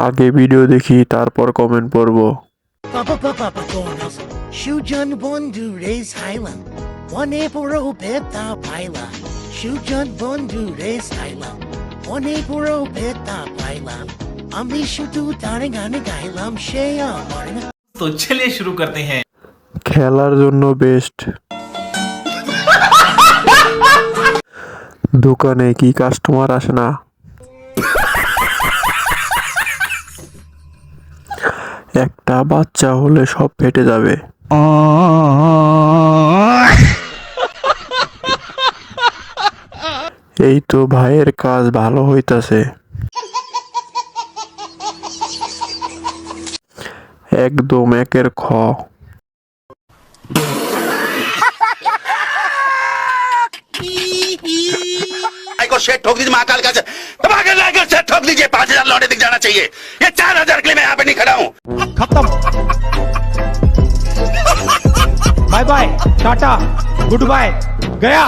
আগে ভিডিও দেখি তারপর কমেন্ট পড়ব। সুজন বন্ধু রেস হাইলাম মনে পুরো বেতা পাইলাম সুজন বন্ধু রেস হাইলাম মনে পুরো বেতা পাইলাম আমি শুধু তার গানে গাইলাম সে আমার না। तो चलिए शुरू करते हैं। খেলার জন্য বেস্ট। দোকানে কি কাস্টমার আসে না? একটা বাচ্চা হলে সব ফেটে যাবে। এই তো ভাইয়ের কাজ ভালো হইতাছে। একদম একের খ। को शेट ठोक दीजिए महाकाल का धमाके लाकर शेट ठोक दीजिए 5000 लौटे दिख जाना चाहिए। ये 4000 के लिए मैं यहाँ पे नहीं खड़ा हूँ। खत्म। Bye bye tata goodbye गया।